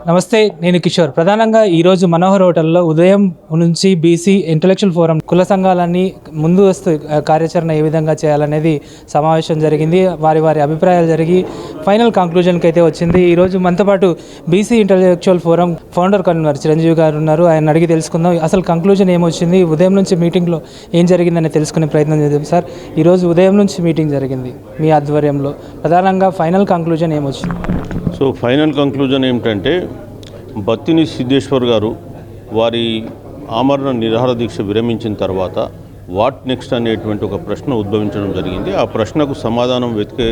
నమస్తే, నేను కిషోర్. ప్రధానంగా ఈరోజు మనోహర్ హోటల్లో ఉదయం నుంచి బీసీ ఇంటలెక్చువల్ ఫోరం కుల సంఘాలన్నీ ముందు వస్తూ కార్యాచరణ ఏ విధంగా చేయాలనేది సమావేశం జరిగింది. వారి అభిప్రాయాలు జరిగి ఫైనల్ కంక్లూజన్కి అయితే వచ్చింది. ఈరోజు మనతో పాటు BC intellectual forum founder convener Chiranjeevi గారు ఉన్నారు. ఆయన అడిగి తెలుసుకుందాం అసలు కంక్లూజన్ ఏమొచ్చింది, ఉదయం నుంచి మీటింగ్లో ఏం జరిగిందని తెలుసుకునే ప్రయత్నం చేద్దాం. సార్, ఈరోజు ఉదయం నుంచి మీటింగ్ జరిగింది మీ ఆధ్వర్యంలో. ప్రధానంగా ఫైనల్ కంక్లూజన్ ఏమొచ్చింది? సో ఫైనల్ కంక్లూజన్ ఏమిటంటే, బత్తిని సిద్ధేశ్వర్ గారు వారి ఆమరణ నిరాహార దీక్ష విరమించిన తర్వాత వాట్ నెక్స్ట్ అనేటువంటి ఒక ప్రశ్న ఉద్భవించడం జరిగింది. ఆ ప్రశ్నకు సమాధానం వెతికే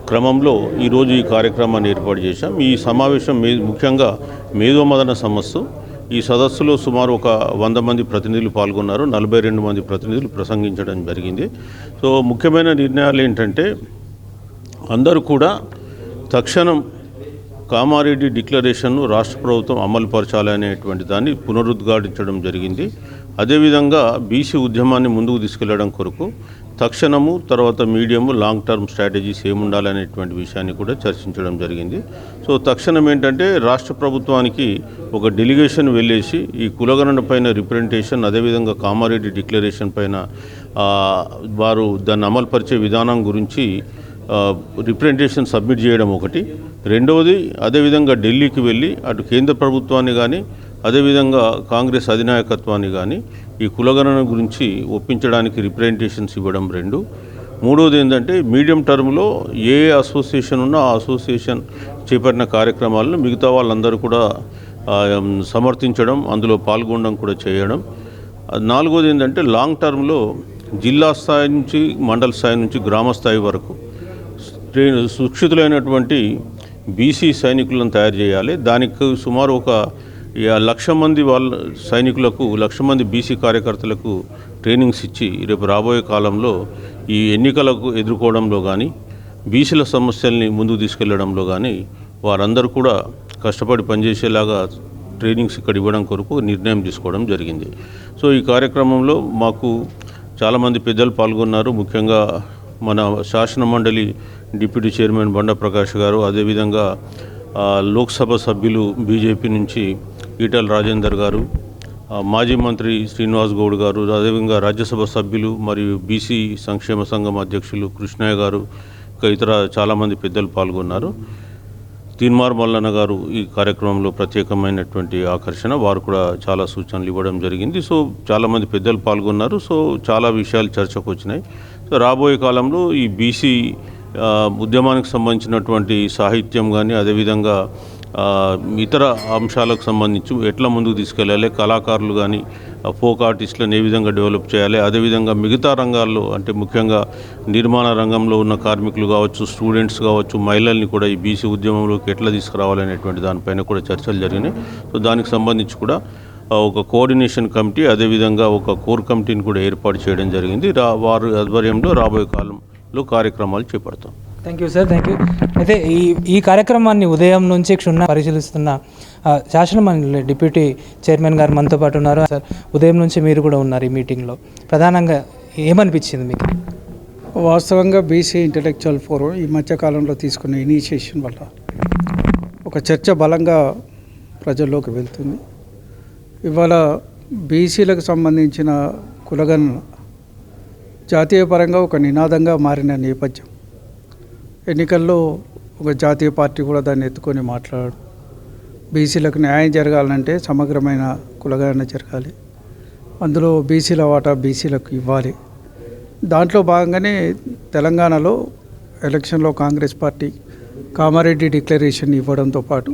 క్రమంలో ఈరోజు ఈ కార్యక్రమాన్ని ఏర్పాటు చేశాం. ఈ సమావేశం ముఖ్యంగా మేధోమదన సదస్సు. ఈ సదస్సులో సుమారు ఒక 100 మంది ప్రతినిధులు పాల్గొన్నారు. 42 మంది ప్రతినిధులు ప్రసంగించడం జరిగింది. సో ముఖ్యమైన నిర్ణయాలు ఏంటంటే, అందరూ కూడా తక్షణం కామారెడ్డి డిక్లరేషన్ను రాష్ట్ర ప్రభుత్వం అమలుపరచాలనేటువంటి దాన్ని పునరుద్ఘాటించడం జరిగింది. అదేవిధంగా బీసీ ఉద్యమాన్ని ముందుకు తీసుకెళ్లడం కొరకు తక్షణము, తర్వాత మీడియము, లాంగ్ టర్మ్ స్ట్రాటజీస్ ఏముండాలనేటువంటి విషయాన్ని కూడా చర్చించడం జరిగింది. సో తక్షణం ఏంటంటే, రాష్ట్ర ప్రభుత్వానికి ఒక డెలిగేషన్ వెళ్ళేసి ఈ కులగణన పైన రిప్రజెంటేషన్, అదేవిధంగా కామారెడ్డి డిక్లరేషన్ పైన వారు దాన్ని అమలుపరిచే విధానం గురించి రిప్రజెంటేషన్ సబ్మిట్ చేయడం ఒకటి. రెండవది, అదేవిధంగా ఢిల్లీకి వెళ్ళి అటు కేంద్ర ప్రభుత్వాన్ని కానీ అదేవిధంగా కాంగ్రెస్ అధినాయకత్వాన్ని కానీ ఈ కులగణన గురించి ఒప్పించడానికి రిప్రజెంటేషన్స్ ఇవ్వడం రెండు. మూడవది ఏంటంటే, మీడియం టర్మ్లో ఏ అసోసియేషన్ ఉన్నా ఆ అసోసియేషన్ చేపట్టిన కార్యక్రమాలను మిగతా వాళ్ళందరూ కూడా సమర్థించడం, అందులో పాల్గొనడం కూడా చేయడం. నాలుగవది ఏంటంటే, లాంగ్ టర్మ్లో జిల్లా స్థాయి నుంచి మండల స్థాయి నుంచి గ్రామ స్థాయి వరకు సుక్షితులైనటువంటి బీసీ సైనికులను తయారు చేయాలి. దానికి సుమారు ఒక 1,00,000 మంది సైనికులకు 1,00,000 మంది బీసీ కార్యకర్తలకు ట్రైనింగ్స్ ఇచ్చి రేపు రాబోయే కాలంలో ఈ ఎన్నికలకు ఎదుర్కోవడంలో కానీ బీసీల సమస్యల్ని ముందుకు తీసుకెళ్లడంలో కానీ వారందరూ కూడా కష్టపడి పనిచేసేలాగా ట్రైనింగ్స్ ఇక్కడ ఇవ్వడం కొరకు నిర్ణయం తీసుకోవడం జరిగింది. సో ఈ కార్యక్రమంలో మాకు చాలామంది పెద్దలు పాల్గొన్నారు. ముఖ్యంగా మన శాసన మండలి డిప్యూటీ చైర్మన్ బండ ప్రకాష్ గారు, అదేవిధంగా లోక్సభ సభ్యులు బీజేపీ నుంచి ఈటల రాజేందర్ గారు, మాజీ మంత్రి శ్రీనివాస్ గౌడ్ గారు, అదేవిధంగా రాజ్యసభ సభ్యులు మరియు బీసీ సంక్షేమ సంఘం అధ్యక్షులు కృష్ణయ్య గారు, ఇంకా ఇతర చాలామంది పెద్దలు పాల్గొన్నారు. తీన్మార్ మల్లన్న గారు ఈ కార్యక్రమంలో ప్రత్యేకమైనటువంటి ఆకర్షణ. వారు కూడా చాలా సూచనలు ఇవ్వడం జరిగింది. సో చాలామంది పెద్దలు పాల్గొన్నారు. సో చాలా విషయాలు చర్చకు వచ్చినాయి. సో రాబోయే కాలంలో ఈ బీసీ ఉద్యమానికి సంబంధించినటువంటి సాహిత్యం కానీ అదేవిధంగా ఇతర అంశాలకు సంబంధించి ఎట్లా ముందుకు తీసుకెళ్ళాలి, కళాకారులు కానీ ఫోక్ ఆర్టిస్టులను ఏ విధంగా డెవలప్ చేయాలి, అదేవిధంగా మిగతా రంగాల్లో అంటే ముఖ్యంగా నిర్మాణ రంగంలో ఉన్న కార్మికులు కావచ్చు, స్టూడెంట్స్ కావచ్చు, మహిళల్ని కూడా ఈ బీసీ ఉద్యమంలోకి ఎట్లా తీసుకురావాలనేటువంటి దానిపైన కూడా చర్చలు జరిగినాయి. సో దానికి సంబంధించి కూడా ఒక కోఆర్డినేషన్ కమిటీ, అదేవిధంగా ఒక కోర్ కమిటీని కూడా ఏర్పాటు చేయడం జరిగింది. వారి ఆధ్వర్యంలో రాబోయే కాలంలో కార్యక్రమాలు చేపడతాం. Thank you sir, thank you. అయితే ఈ కార్యక్రమాన్ని ఉదయం నుంచి క్షుణ్ణంగా పరిశీలిస్తున్న శాసనమండలి డిప్యూటీ చైర్మన్ గారు మనతో పాటు ఉన్నారు. సార్, ఉదయం నుంచి మీరు కూడా ఉన్నారు ఈ మీటింగ్లో. ప్రధానంగా ఏమనిపించింది మీకు? వాస్తవంగా బీసీ ఇంటలెక్చువల్ ఫోరం ఈ మధ్యకాలంలో తీసుకున్న ఇనిషియేషన్ వల్ల ఒక చర్చ బలంగా ప్రజల్లోకి వెళ్తుంది. ఇవాళ బీసీలకు సంబంధించిన కులగణన జాతీయ పరంగా ఒక నినాదంగా మారిన నేపథ్యం. ఎన్నికల్లో ఒక జాతీయ పార్టీ కూడా దాన్ని ఎత్తుకొని మాట్లాడు. బీసీలకు న్యాయం జరగాలంటే సమగ్రమైన కులగణన జరగాలి, అందులో బీసీల వాటా బీసీలకు ఇవ్వాలి. దాంట్లో భాగంగానే తెలంగాణలో ఎలక్షన్లో కాంగ్రెస్ పార్టీ కామారెడ్డి డిక్లరేషన్ ఇవ్వడంతో పాటు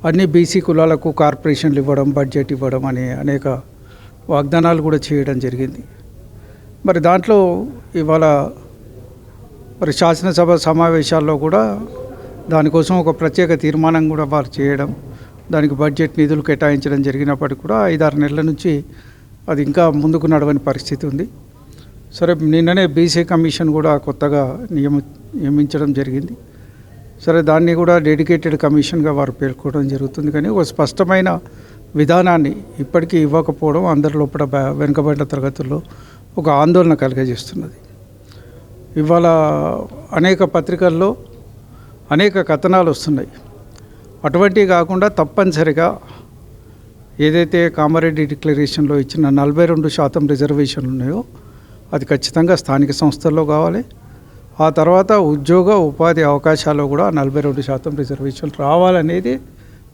అన్ని బీసీ కులాలకు కార్పొరేషన్లు ఇవ్వడం, బడ్జెట్ ఇవ్వడం అనే అనేక వాగ్దానాలు కూడా చేయడం జరిగింది. మరి దాంట్లో ఇవాళ మరి శాసనసభ సమావేశాల్లో కూడా దానికోసం ఒక ప్రత్యేక తీర్మానం కూడా వారు చేయడం, దానికి బడ్జెట్ నిధులు కేటాయించడం జరిగినప్పటికీ కూడా 5-6 నెలల నుంచి అది ఇంకా ముందుకు నడవని పరిస్థితి ఉంది. సరే, నిన్ననే బీసీ కమిషన్ కూడా కొత్తగా నియమించడం జరిగింది. సరే, దాన్ని కూడా డెడికేటెడ్ కమిషన్గా వారు పేర్కోవడం జరుగుతుంది. కానీ ఒక స్పష్టమైన విధానాన్ని ఇప్పటికీ ఇవ్వకపోవడం అందరి లోపల వెనుకబడిన తరగతుల్లో ఒక ఆందోళన కలిగజేస్తున్నది. ఇవాళ అనేక పత్రికల్లో అనేక కథనాలు వస్తున్నాయి. అటువంటివి కాకుండా తప్పనిసరిగా ఏదైతే కామారెడ్డి డిక్లరేషన్లో ఇచ్చిన 42% రిజర్వేషన్లు ఉన్నాయో అది ఖచ్చితంగా స్థానిక సంస్థల్లో కావాలి. ఆ తర్వాత ఉద్యోగ ఉపాధి అవకాశాల్లో కూడా 42% రిజర్వేషన్లు రావాలనేది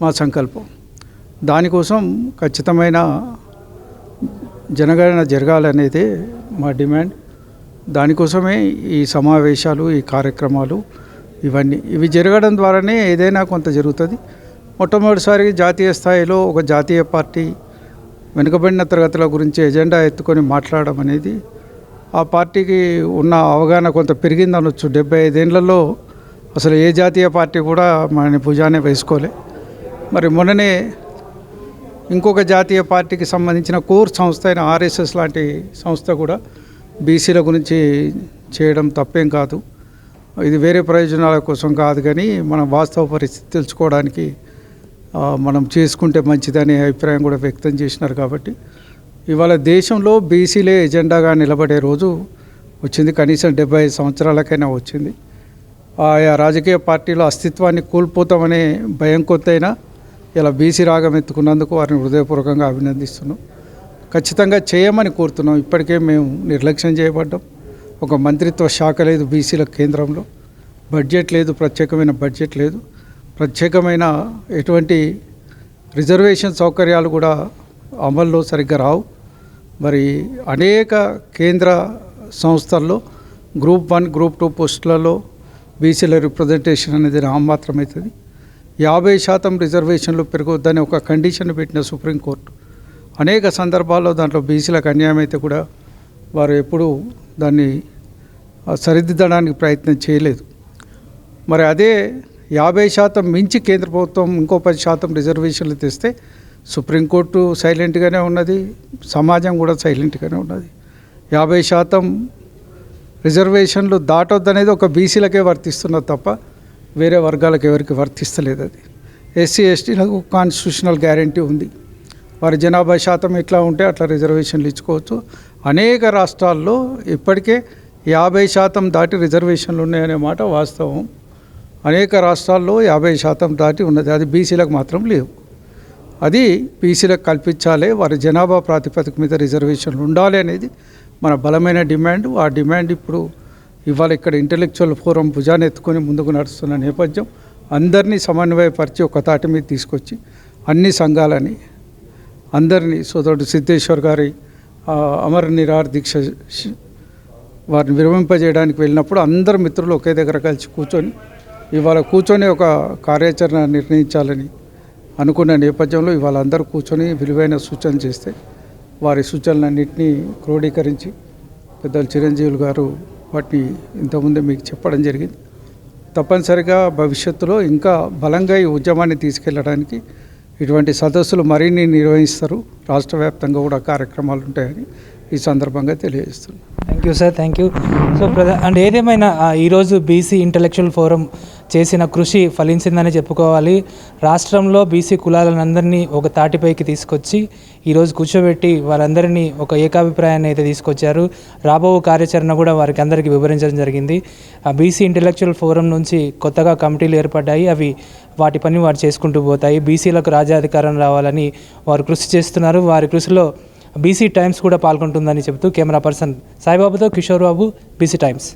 మా సంకల్పం. దానికోసం ఖచ్చితమైన జనగణన జరగాలనేదే మా డిమాండ్. దానికోసమే ఈ సమావేశాలు, ఈ కార్యక్రమాలు ఇవి జరగడం ద్వారానే ఏదైనా కొంత జరుగుతుంది. మొట్టమొదటిసారి జాతీయ స్థాయిలో ఒక జాతీయ పార్టీ వెనుకబడిన తరగతుల గురించి ఎజెండా ఎత్తుకొని మాట్లాడడం అనేది ఆ పార్టీకి ఉన్న అవగాహన కొంత పెరిగిందనొచ్చు. 75 ఏళ్లలో అసలు ఏ జాతీయ పార్టీ కూడా మన భుజాన్ని వేసుకోలే. మరి మొన్ననే ఇంకొక జాతీయ పార్టీకి సంబంధించిన కోర్ సంస్థ అయిన ఆర్ఎస్ఎస్ లాంటి సంస్థ కూడా బీసీల గురించి చేయడం తప్పేం కాదు. ఇది వేరే ప్రయోజనాల కోసం కాదు, కానీ మనం వాస్తవ పరిస్థితి తెలుసుకోవడానికి మనం చేసుకుంటే మంచిదనే అభిప్రాయం కూడా వ్యక్తం చేసినారు. కాబట్టి ఇవాళ దేశంలో బీసీలే ఎజెండాగా నిలబడే రోజు వచ్చింది. కనీసం 75 సంవత్సరాలకైనా వచ్చింది. ఆయా రాజకీయ పార్టీల అస్తిత్వాన్ని కోల్పోతామనే భయం కొత్తైనా ఇలా బీసీ రాగం ఎత్తుకున్నందుకు వారిని హృదయపూర్వకంగా అభినందిస్తున్నాం. ఖచ్చితంగా చేయమని కోరుతున్నాం. ఇప్పటికే మేము నిర్లక్ష్యం చేయబడ్డాం. ఒక మంత్రిత్వ శాఖ లేదు బీసీల కేంద్రంలో, బడ్జెట్ లేదు, ప్రత్యేకమైన బడ్జెట్ లేదు, ప్రత్యేకమైన ఎటువంటి రిజర్వేషన్ సౌకర్యాలు కూడా అమల్లో సరిగ్గా రావు. మరి అనేక కేంద్ర సంస్థల్లో గ్రూప్ 1, గ్రూప్ 2 పోస్టులలో బీసీల రిప్రజెంటేషన్ అనేది నామమాత్రమవుతుంది. 50% రిజర్వేషన్లు పెరగొద్దని ఒక కండిషన్ పెట్టిన సుప్రీంకోర్టు అనేక సందర్భాల్లో దాంట్లో బీసీలకు అన్యాయం అయితే కూడా వారు ఎప్పుడూ దాన్ని సరిదిద్దడానికి ప్రయత్నం చేయలేదు. మరి అదే 50% మించి కేంద్ర ప్రభుత్వం ఇంకో 10% రిజర్వేషన్లు తెస్తే సుప్రీంకోర్టు సైలెంట్గానే ఉన్నది, సమాజం కూడా సైలెంట్గానే ఉన్నది. 50% రిజర్వేషన్లు దాటొద్దనేది ఒక బీసీలకే వర్తిస్తున్నది తప్ప వేరే వర్గాలకు ఎవరికి వర్తిస్తలేదు. అది ఎస్సీ ఎస్టీలకు కాన్స్టిట్యూషనల్ గ్యారంటీ ఉంది. వారి జనాభా శాతం ఎట్లా ఉంటే అట్లా రిజర్వేషన్లు ఇచ్చుకోవచ్చు. అనేక రాష్ట్రాల్లో ఇప్పటికే 50% దాటి రిజర్వేషన్లు ఉన్నాయనే మాట వాస్తవం. అనేక రాష్ట్రాల్లో 50% దాటి ఉన్నది. అది బీసీలకు మాత్రం లేవు. అది బీసీలకు కల్పించాలి, వారి జనాభా ప్రాతిపదిక మీద రిజర్వేషన్లు ఉండాలి అనేది మన బలమైన డిమాండ్. ఆ డిమాండ్ ఇప్పుడు ఇవాళ ఇక్కడ ఇంటలెక్చువల్ ఫోరం భుజాన్ని ఎత్తుకొని ముందుకు నడుస్తున్న నేపథ్యం అందరినీ సమన్వయపరిచి ఒక తాటి మీద తీసుకొచ్చి అన్ని సంఘాలని అందరినీ సోదరుడు సిద్ధేశ్వర్ గారి అమర నిరాహార దీక్ష వారిని విరమింపజేయడానికి వెళ్ళినప్పుడు అందరు మిత్రులు ఒకే దగ్గర కలిసి కూర్చొని ఒక కార్యాచరణ నిర్ణయించాలని అనుకున్న నేపథ్యంలో ఇవాళ అందరూ కూర్చొని విలువైన సూచనలు చేస్తే వారి సూచనలన్నింటినీ క్రోడీకరించి పెద్దలు చిరంజీవులు గారు వాటిని ఇంతకుముందే మీకు చెప్పడం జరిగింది. తప్పనిసరిగా భవిష్యత్తులో ఇంకా బలంగా ఈ ఉద్యమాన్ని తీసుకెళ్ళడానికి ఇటువంటి సదస్సులు మరిన్ని నిర్వహిస్తారు. రాష్ట్ర వ్యాప్తంగా కూడా కార్యక్రమాలు ఉంటాయని ఈ సందర్భంగా తెలియజేస్తున్నాను. Thank you sir, thank you. So and ఏదేమైనా ఈరోజు బీసీ ఇంటలెక్చువల్ ఫోరం చేసిన కృషి ఫలించిందని చెప్పుకోవాలి. రాష్ట్రంలో బీసీ కులాలందరినీ ఒక తాటిపైకి తీసుకొచ్చి ఈరోజు కూర్చోబెట్టి వారందరినీ ఒక ఏకాభిప్రాయాన్ని అయితే తీసుకొచ్చారు. రాబో కార్యాచరణ కూడా వారికి అందరికీ వివరించడం జరిగింది. బీసీ ఇంటలెక్చువల్ ఫోరం నుంచి కొత్తగా కమిటీలు ఏర్పడ్డాయి. అవి వాటి పని వారు చేసుకుంటూ పోతాయి. బీసీలకు రాజ్యాధికారం రావాలని వారు కృషి చేస్తున్నారు. వారి కృషిలో బీసీ టైమ్స్ కూడా పాల్గొంటుందని చెబుతూ camera person సాయిబాబుతో Kishore Babu, BC times.